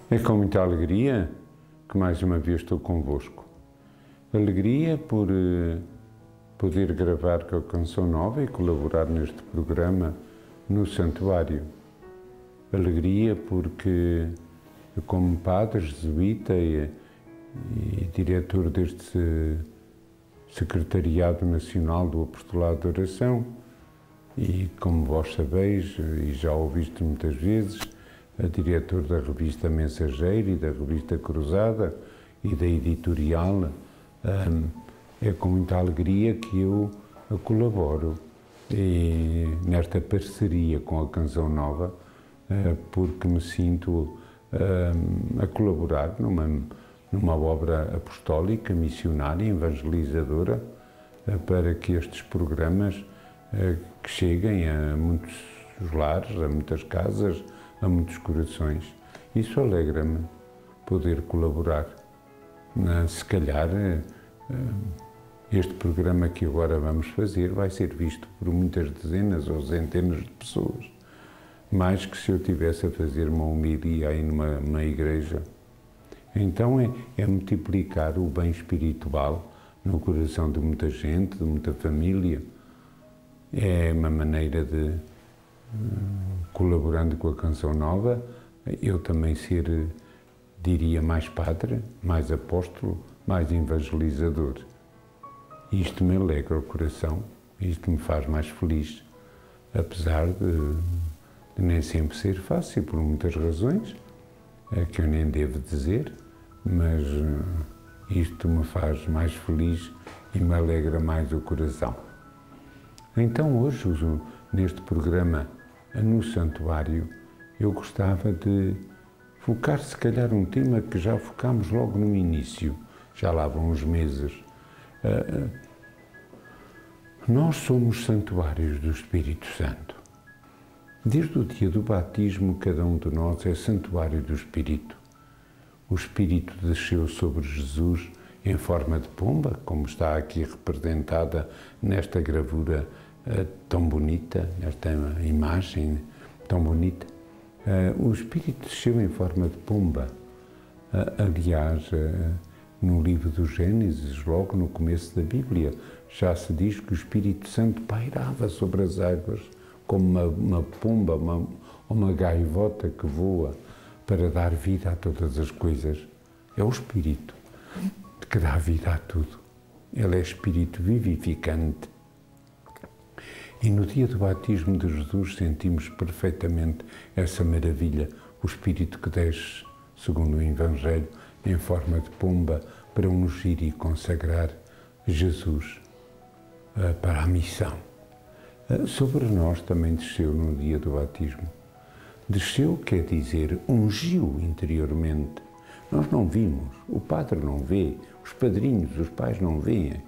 É com muita alegria que mais uma vez estou convosco. Alegria por poder gravar com a Canção Nova e colaborar neste programa no Santuário. Alegria porque, como padre jesuíta e diretor deste Secretariado Nacional do Apostolado de Oração, e como vós sabeis, e já ouviste muitas vezes, diretor da revista Mensageiro e da revista Cruzada e da editorial, é com muita alegria que eu colaboro nesta parceria com a Canção Nova, porque me sinto a colaborar numa obra apostólica, missionária, evangelizadora, para que estes programas que cheguem a muitos lares, a muitas casas, a muitos corações. Isso alegra-me, poder colaborar. Se calhar, este programa que agora vamos fazer vai ser visto por muitas dezenas ou centenas de pessoas, mais que se eu tivesse a fazer uma homilia aí numa igreja. Então é multiplicar o bem espiritual no coração de muita gente, de muita família. É uma maneira de, colaborando com a Canção Nova, eu também ser, diria, mais padre, mais apóstolo, mais evangelizador. Isto me alegra o coração, isto me faz mais feliz, apesar de nem sempre ser fácil, por muitas razões, que eu nem devo dizer, mas isto me faz mais feliz e me alegra mais o coração. Então hoje, neste programa no Santuário, eu gostava de focar se calhar um tema que já focámos logo no início, já lá vão uns meses. Nós somos santuários do Espírito Santo. Desde o dia do batismo, cada um de nós é santuário do Espírito. O Espírito desceu sobre Jesus em forma de pomba, como está aqui representada nesta gravura tão bonita, nesta imagem tão bonita. O Espírito desceu em forma de pomba. Aliás, no livro do Gênesis, logo no começo da Bíblia, já se diz que o Espírito Santo pairava sobre as águas como uma pomba, uma gaivota que voa para dar vida a todas as coisas. É o Espírito que dá vida a tudo. Ele é Espírito vivificante. E no dia do batismo de Jesus sentimos perfeitamente essa maravilha, o Espírito que desce, segundo o Evangelho, em forma de pomba, para ungir e consagrar Jesus para a missão. Sobre nós também desceu no dia do batismo. Desceu quer dizer, ungiu interiormente. Nós não vimos, o padre não vê, os padrinhos, os pais não veem,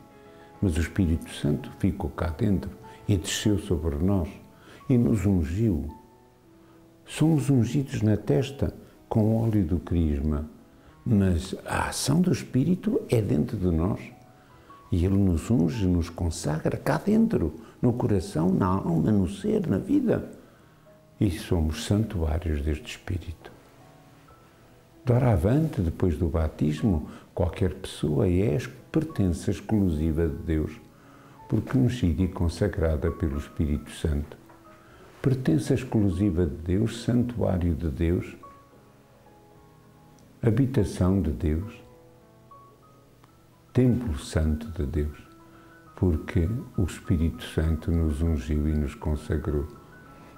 mas o Espírito Santo ficou cá dentro e desceu sobre nós e nos ungiu. Somos ungidos na testa com o óleo do crisma, mas a ação do Espírito é dentro de nós. E Ele nos unge, nos consagra cá dentro, no coração, na alma, no ser, na vida. E somos santuários deste Espírito. Doravante, depois do batismo, qualquer pessoa pertence exclusiva de Deus, porque ungida e consagrada pelo Espírito Santo. Pertence exclusiva de Deus, santuário de Deus, habitação de Deus, templo santo de Deus, porque o Espírito Santo nos ungiu e nos consagrou.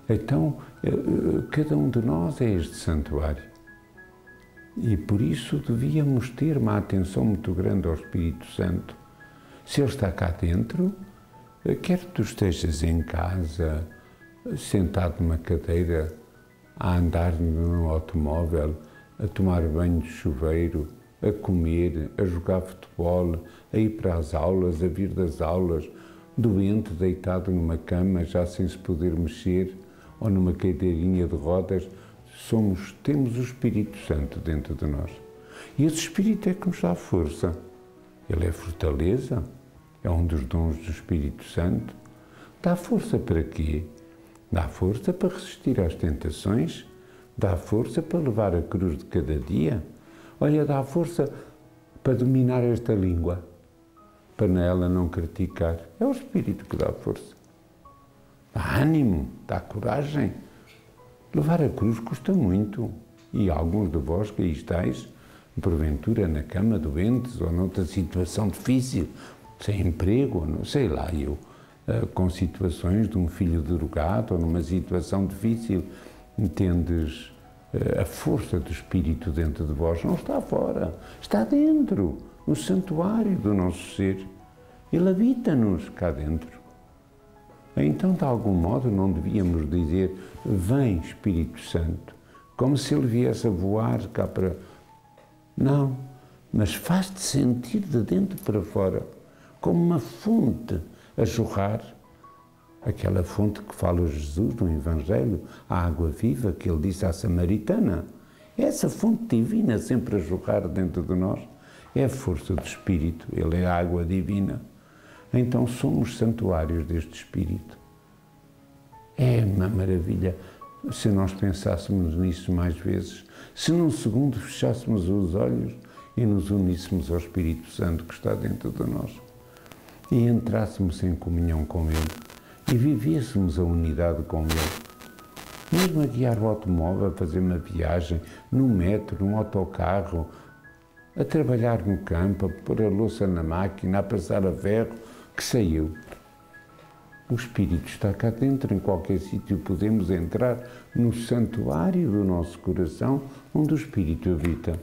Então, cada um de nós é este santuário. E por isso devíamos ter uma atenção muito grande ao Espírito Santo. Se Ele está cá dentro, quer que tu estejas em casa, sentado numa cadeira, a andar num automóvel, a tomar banho de chuveiro, a comer, a jogar futebol, a ir para as aulas, a vir das aulas, doente, deitado numa cama, já sem se poder mexer, ou numa cadeirinha de rodas, temos o Espírito Santo dentro de nós. E esse Espírito é que nos dá força. Ele é fortaleza, é um dos dons do Espírito Santo. Dá força para quê? Dá força para resistir às tentações, dá força para levar a cruz de cada dia. Olha, dá força para dominar esta língua, para nela não criticar. É o Espírito que dá força. Dá ânimo, dá coragem. Levar a cruz custa muito. E alguns de vós que aí estáis, porventura na cama, doentes, ou noutra situação difícil, sem emprego, não sei lá, com situações de um filho drogado, ou numa situação difícil, entendes? A força do Espírito dentro de vós não está fora, está dentro, no santuário do nosso ser. Ele habita-nos cá dentro. Então, de algum modo, não devíamos dizer: vem, Espírito Santo, como se ele viesse a voar cá para... Não, mas faz-te sentir de dentro para fora, como uma fonte a jorrar. Aquela fonte que fala Jesus no Evangelho, a água viva que ele disse à samaritana. Essa fonte divina sempre a jorrar dentro de nós. É a força do Espírito, ele é a água divina. Então somos santuários deste Espírito. É uma maravilha se nós pensássemos nisso mais vezes, se num segundo fechássemos os olhos e nos uníssemos ao Espírito Santo que está dentro de nós e entrássemos em comunhão com Ele e vivêssemos a unidade com Ele. Mesmo a guiar o automóvel, a fazer uma viagem, no metro, num autocarro, a trabalhar no campo, a pôr a louça na máquina, a passar a ferro, que sei eu. O Espírito está cá dentro, em qualquer sítio podemos entrar no santuário do nosso coração, onde o Espírito habita.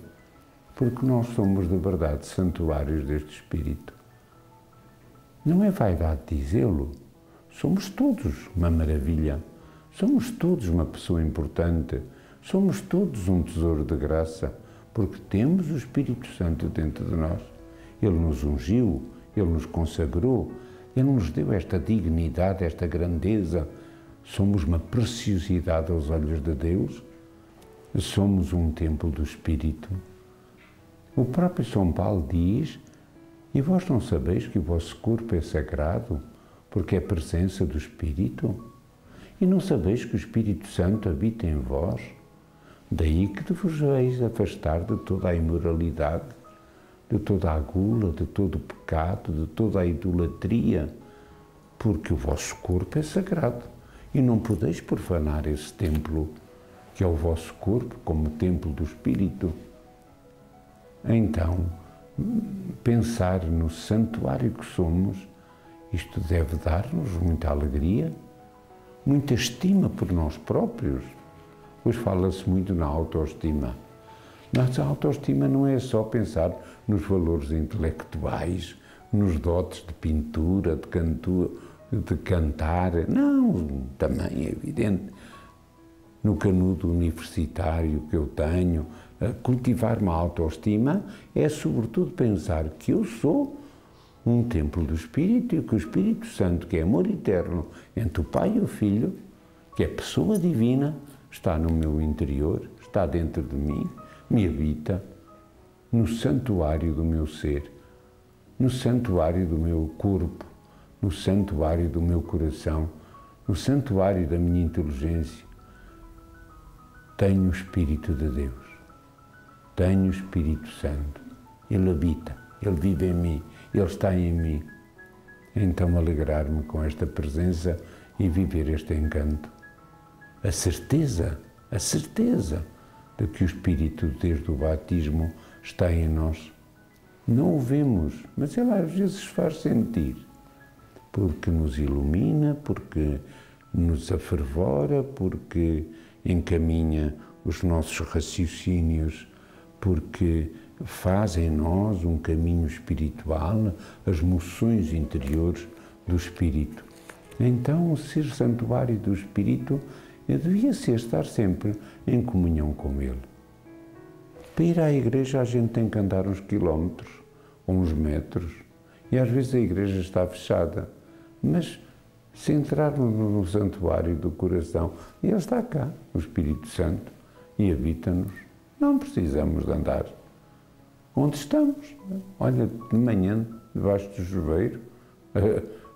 Porque nós somos de verdade santuários deste Espírito. Não é vaidade dizê-lo. Somos todos uma maravilha. Somos todos uma pessoa importante. Somos todos um tesouro de graça, porque temos o Espírito Santo dentro de nós. Ele nos ungiu, Ele nos consagrou, Ele nos deu esta dignidade, esta grandeza. Somos uma preciosidade aos olhos de Deus. Somos um templo do Espírito. O próprio São Paulo diz: e vós não sabeis que o vosso corpo é sagrado, porque é presença do Espírito? E não sabeis que o Espírito Santo habita em vós? Daí que vos veis afastar de toda a imoralidade, de toda a gula, de todo o pecado, de toda a idolatria, porque o vosso corpo é sagrado e não podeis profanar esse templo, que é o vosso corpo, como templo do Espírito. Então, pensar no santuário que somos, isto deve dar-nos muita alegria, muita estima por nós próprios. Hoje fala-se muito na autoestima. Mas a autoestima não é só pensar nos valores intelectuais, nos dotes de pintura, de cantar. Não, também é evidente. No canudo universitário que eu tenho, cultivar uma autoestima é sobretudo pensar que eu sou um templo do Espírito e que o Espírito Santo, que é amor eterno entre o Pai e o Filho, que é pessoa divina, está no meu interior, está dentro de mim, me habita no santuário do meu ser, no santuário do meu corpo, no santuário do meu coração, no santuário da minha inteligência. Tenho o Espírito de Deus, tenho o Espírito Santo, Ele habita, Ele vive em mim, Ele está em mim. Então alegrar-me com esta presença e viver este encanto. A certeza de que o Espírito desde o batismo está em nós. Não o vemos, mas Ele às vezes faz sentir, porque nos ilumina, porque nos afervora, porque encaminha os nossos raciocínios, porque faz em nós um caminho espiritual, as moções interiores do Espírito. Então, ser santuário do Espírito devia ser estar sempre em comunhão com Ele. Para ir à igreja a gente tem que andar uns quilómetros, ou uns metros, e às vezes a igreja está fechada, mas se entrarmos no santuário do coração, Ele está cá, o Espírito Santo, e habita-nos. Não precisamos de andar onde estamos. Olha, de manhã, debaixo do chuveiro,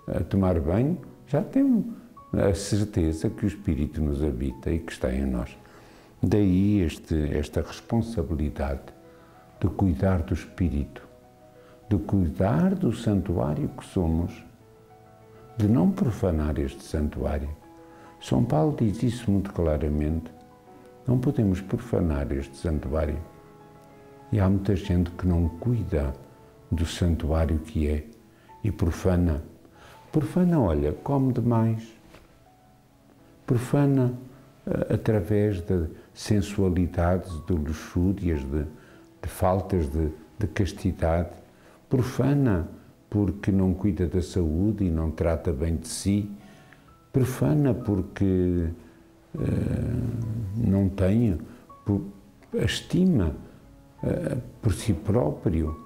a tomar banho, já temos a certeza que o Espírito nos habita e que está em nós. Daí esta responsabilidade de cuidar do espírito, de cuidar do santuário que somos, de não profanar este santuário. São Paulo diz isso muito claramente. Não podemos profanar este santuário. E há muita gente que não cuida do santuário que é e profana. Profana, olha, come demais. Profana através de sensualidades, de luxúrias, de faltas de castidade. Profana porque não cuida da saúde e não trata bem de si. Profana porque não tem a estima por si próprio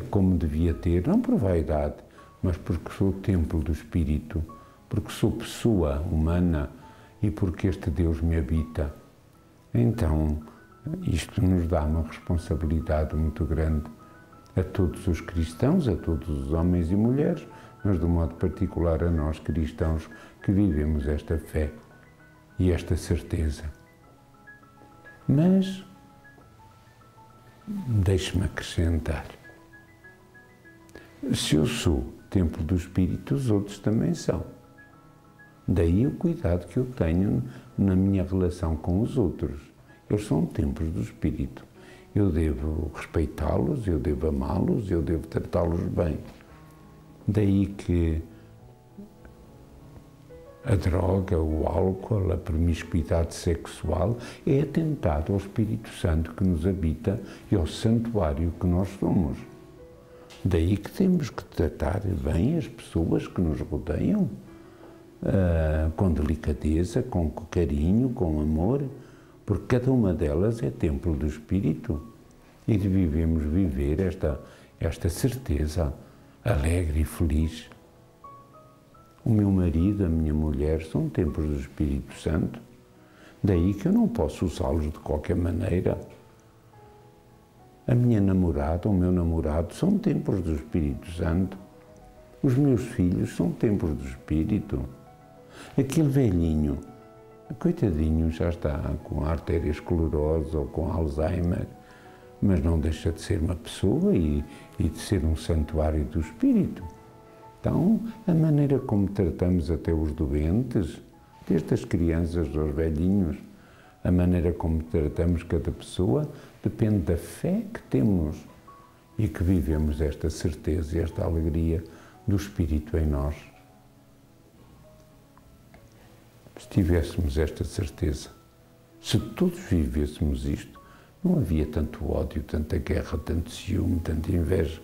como devia ter, não por vaidade, mas porque sou o templo do Espírito, porque sou pessoa humana e porque este Deus me habita. Então, isto nos dá uma responsabilidade muito grande a todos os cristãos, a todos os homens e mulheres, mas de um modo particular a nós cristãos que vivemos esta fé e esta certeza. Mas, deixe-me acrescentar, se eu sou templo do Espírito, os outros também são. Daí o cuidado que eu tenho na minha relação com os outros. Eles são templos do Espírito. Eu devo respeitá-los, eu devo amá-los, eu devo tratá-los bem. Daí que a droga, o álcool, a promiscuidade sexual é atentado ao Espírito Santo que nos habita e ao santuário que nós somos. Daí que temos que tratar bem as pessoas que nos rodeiam, com delicadeza, com carinho, com amor, porque cada uma delas é templo do Espírito e devemos viver esta certeza alegre e feliz. O meu marido, a minha mulher, são templos do Espírito Santo, daí que eu não posso usá-los de qualquer maneira. A minha namorada, o meu namorado, são templos do Espírito Santo. Os meus filhos são templos do Espírito. Aquele velhinho, coitadinho, já está com artéria esclerosa ou com Alzheimer, mas não deixa de ser uma pessoa e de ser um santuário do Espírito. Então, a maneira como tratamos até os doentes, desde as crianças aos velhinhos, a maneira como tratamos cada pessoa depende da fé que temos e que vivemos esta certeza e esta alegria do Espírito em nós. Se tivéssemos esta certeza, se todos vivêssemos isto, não havia tanto ódio, tanta guerra, tanto ciúme, tanta inveja.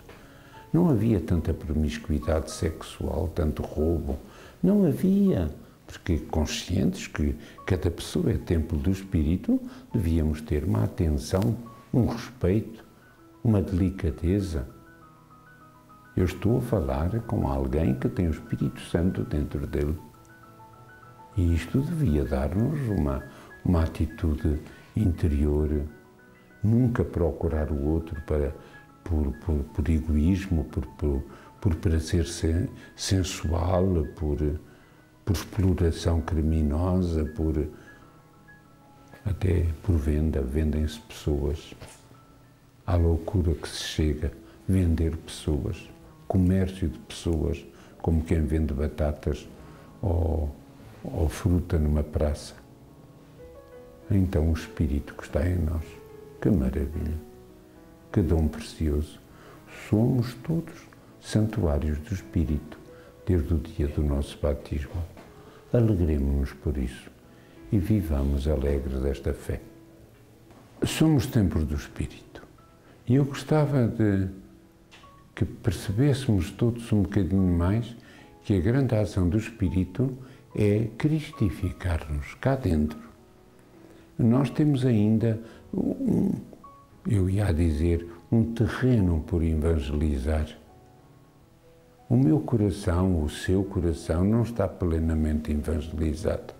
Não havia tanta promiscuidade sexual, tanto roubo. Não havia, porque conscientes que cada pessoa é templo do Espírito, devíamos ter uma atenção, um respeito, uma delicadeza. Eu estou a falar com alguém que tem o Espírito Santo dentro dele. E isto devia dar-nos uma atitude interior, nunca procurar o outro por egoísmo, por prazer sensual, por exploração criminosa, até por venda. Vendem-se pessoas. À loucura que se chega, vender pessoas, comércio de pessoas, como quem vende batatas ou fruta numa praça. Então o Espírito que está em nós, que maravilha, que dom precioso. Somos todos santuários do Espírito, desde o dia do nosso batismo. Alegremos-nos por isso e vivamos alegres desta fé. Somos templos do Espírito e eu gostava de que percebêssemos todos um bocadinho mais que a grande ação do Espírito é cristificar-nos cá dentro. Nós temos ainda, eu ia dizer, um terreno por evangelizar. O meu coração, o seu coração, não está plenamente evangelizado.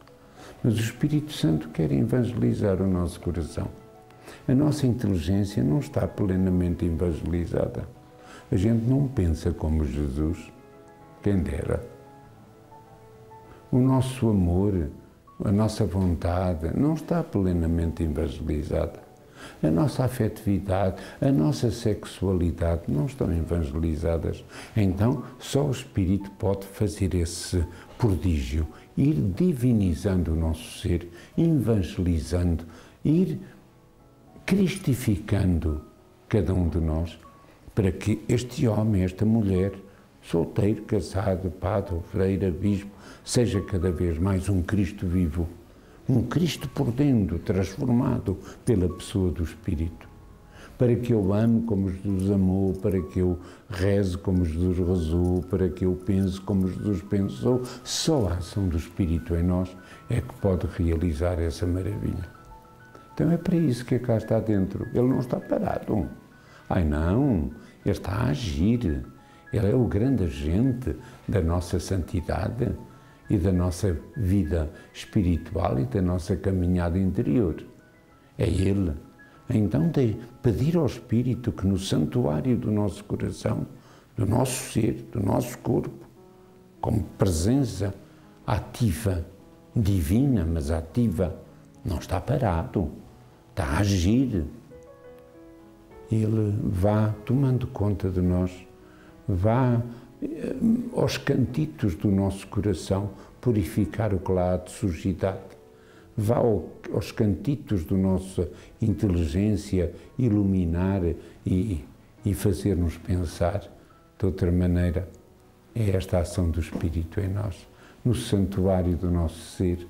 Mas o Espírito Santo quer evangelizar o nosso coração. A nossa inteligência não está plenamente evangelizada. A gente não pensa como Jesus, quem dera. O nosso amor a nossa vontade não está plenamente evangelizada. A nossa afetividade, a nossa sexualidade não estão evangelizadas. Então, só o Espírito pode fazer esse prodígio, ir divinizando o nosso ser, evangelizando, ir cristificando cada um de nós, para que este homem, esta mulher, solteiro, casado, padre, freira, bispo, seja cada vez mais um Cristo vivo, um Cristo por dentro, transformado pela pessoa do Espírito. Para que eu ame como Jesus amou, para que eu reze como Jesus rezou, para que eu pense como Jesus pensou, só a ação do Espírito em nós é que pode realizar essa maravilha. Então é para isso que cá está dentro. Ele não está parado. Ai não, ele está a agir. Ele é o grande agente da nossa santidade e da nossa vida espiritual e da nossa caminhada interior. É Ele. Então, de pedir ao Espírito que no santuário do nosso coração, do nosso ser, do nosso corpo, como presença ativa, divina, mas ativa, não está parado, está a agir. Ele vá tomando conta de nós, vá aos cantitos do nosso coração purificar o que lá há de sujidade. Vá aos cantitos da nossa inteligência iluminar e fazer-nos pensar de outra maneira. É esta ação do Espírito em nós, no santuário do nosso ser.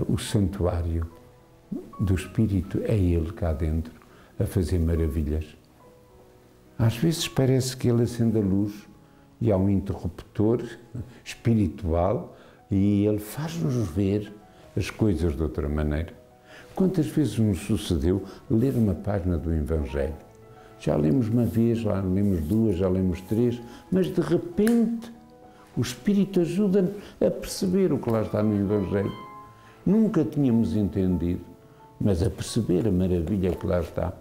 O santuário do Espírito é Ele cá dentro, a fazer maravilhas. Às vezes parece que Ele acende a luz e há um interruptor espiritual e Ele faz-nos ver as coisas de outra maneira. Quantas vezes nos sucedeu ler uma página do Evangelho? Já lemos uma vez, já lemos duas, já lemos três, mas de repente o Espírito ajuda-nos a perceber o que lá está no Evangelho. Nunca tínhamos entendido, mas a perceber a maravilha que lá está.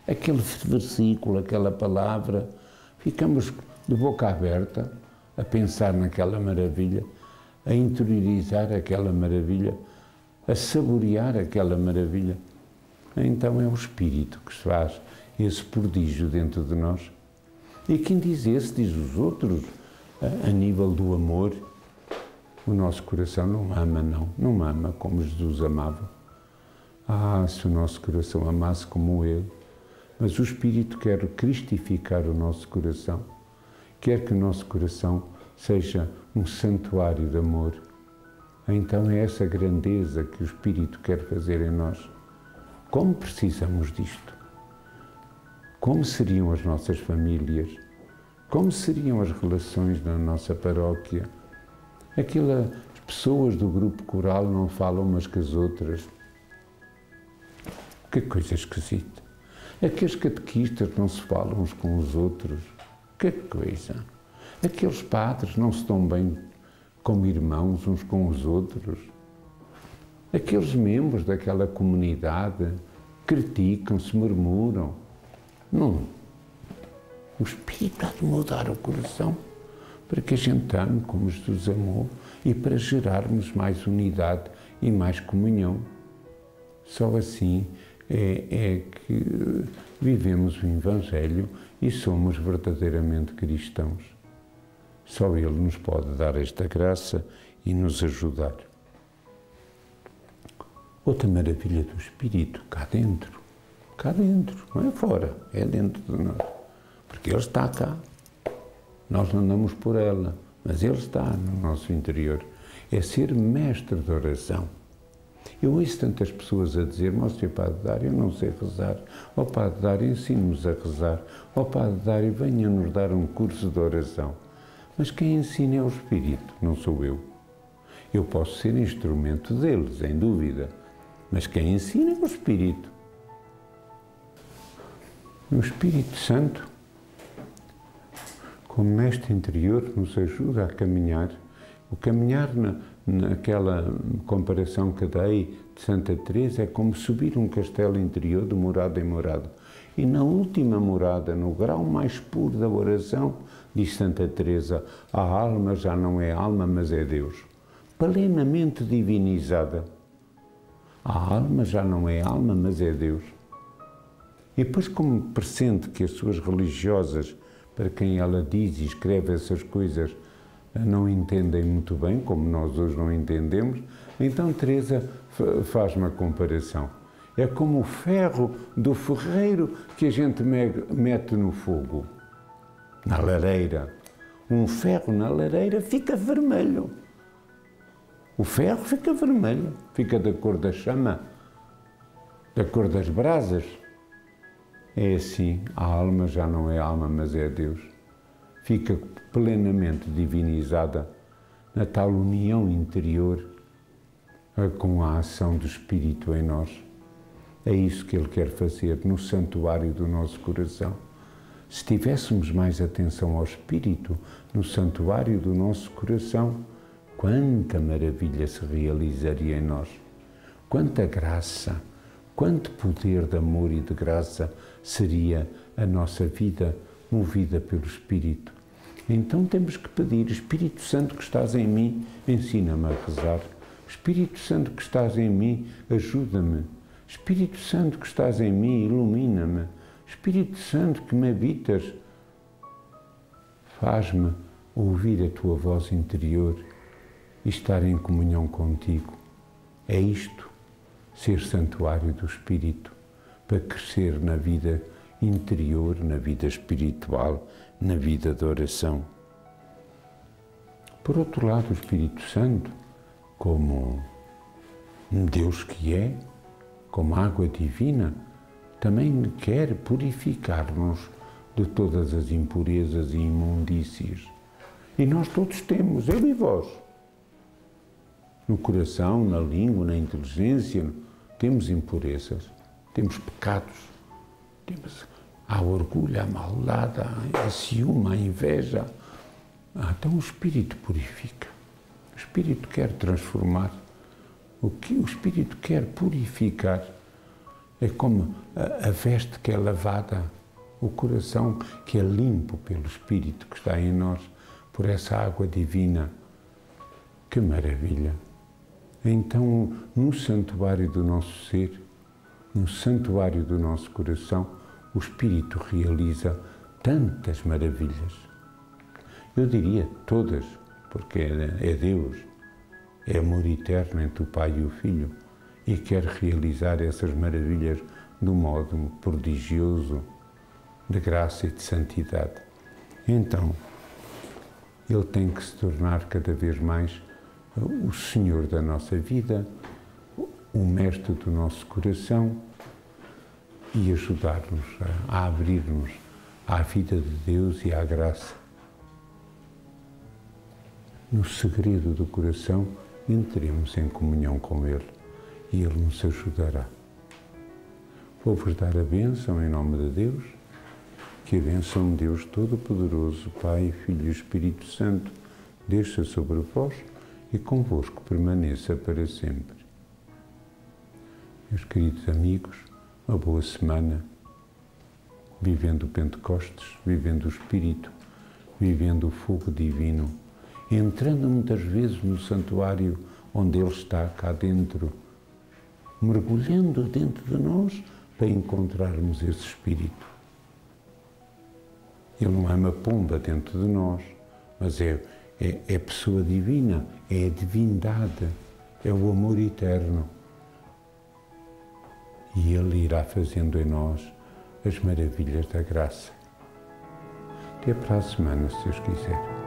Aquele versículo, aquela palavra, ficamos de boca aberta a pensar naquela maravilha, a interiorizar aquela maravilha, a saborear aquela maravilha. Então é o Espírito que se faz esse prodígio dentro de nós. E quem diz esse, diz os outros, a nível do amor. O nosso coração não ama, não ama como Jesus amava. Ah, se o nosso coração amasse como Ele. Mas o Espírito quer cristificar o nosso coração, quer que o nosso coração seja um santuário de amor. Então é essa grandeza que o Espírito quer fazer em nós. Como precisamos disto? Como seriam as nossas famílias? Como seriam as relações na nossa paróquia? Aquelas pessoas do grupo coral não falam umas com as outras. Que coisa esquisita. Aqueles catequistas não se falam uns com os outros. Que coisa. Aqueles padres não se dão bem como irmãos uns com os outros. Aqueles membros daquela comunidade criticam-se, murmuram. Não. O Espírito há de mudar o coração para que a gente ame como Jesus amou e para gerarmos mais unidade e mais comunhão. Só assim é que vivemos o Evangelho e somos verdadeiramente cristãos. Só Ele nos pode dar esta graça e nos ajudar. Outra maravilha do Espírito, cá dentro, não é fora, é dentro de nós, porque Ele está cá. Nós não andamos por ela, mas Ele está no nosso interior. É ser mestre de oração. Eu ouço tantas pessoas a dizer: ó Sr. Padre Dário, eu não sei rezar. Ó Padre Dário, ensine-nos a rezar. Ó Padre Dário, venha-nos dar um curso de oração. Mas quem ensina é o Espírito, não sou eu. Eu posso ser instrumento dele, sem dúvida, mas quem ensina é o Espírito. O Espírito Santo, como mestre interior, nos ajuda a caminhar. O caminhar naquela comparação que dei de Santa Teresa é como subir um castelo interior de morada em morada. E na última morada, no grau mais puro da oração, diz Santa Teresa, a alma já não é alma, mas é Deus. plenamente divinizada. A alma já não é alma, mas é Deus. E depois, como pressente que as suas religiosas, para quem ela diz e escreve essas coisas, não entendem muito bem, como nós hoje não entendemos, então Teresa faz uma comparação. É como o ferro do ferreiro que a gente mete no fogo, na lareira. Um ferro na lareira fica vermelho. O ferro fica vermelho, fica da cor da chama, da cor das brasas. É assim, a alma já não é alma, mas é Deus. Fica plenamente divinizada na tal união interior com a ação do Espírito em nós. É isso que Ele quer fazer no santuário do nosso coração. Se tivéssemos mais atenção ao Espírito no santuário do nosso coração, quanta maravilha se realizaria em nós, quanta graça, quanto poder de amor e de graça seria a nossa vida movida pelo Espírito. Então temos que pedir: Espírito Santo que estás em mim, ensina-me a rezar. Espírito Santo que estás em mim, ajuda-me. Espírito Santo que estás em mim, ilumina-me. Espírito Santo que me habitas, faz-me ouvir a tua voz interior e estar em comunhão contigo. É isto, ser santuário do Espírito, para crescer na vida interior, na vida espiritual, na vida de oração. Por outro lado, o Espírito Santo, como Deus que é, como água divina, também quer purificar-nos de todas as impurezas e imundícies. E nós todos temos, eu e vós. No coração, na língua, na inteligência, temos impurezas, temos pecados, há orgulho, há maldade, há ciúme, há inveja. Então o Espírito purifica. O Espírito quer transformar. O que o Espírito quer purificar é como a veste que é lavada, o coração que é limpo pelo Espírito que está em nós, por essa água divina. Que maravilha! Então, no santuário do nosso ser, no santuário do nosso coração, o Espírito realiza tantas maravilhas. Eu diria todas, porque é Deus, é amor eterno entre o Pai e o Filho, e quer realizar essas maravilhas de um modo prodigioso, de graça e de santidade. Então, Ele tem que se tornar cada vez mais o Senhor da nossa vida, o Mestre do nosso coração, e ajudar-nos a abrir-nos à vida de Deus e à graça. No segredo do coração, entremos em comunhão com Ele e Ele nos ajudará. Vou-vos dar a bênção em nome de Deus, que a bênção de Deus Todo-Poderoso, Pai, Filho e Espírito Santo, desça sobre vós e convosco permaneça para sempre. Meus queridos amigos, uma boa semana, vivendo o Pentecostes, vivendo o Espírito, vivendo o fogo divino, entrando muitas vezes no santuário onde Ele está, cá dentro, mergulhando dentro de nós para encontrarmos esse Espírito. Ele não é uma pomba dentro de nós, mas é pessoa divina, é a divindade, é o amor eterno. E Ele irá fazendo em nós as maravilhas da graça. Até para a semana, se Deus quiser.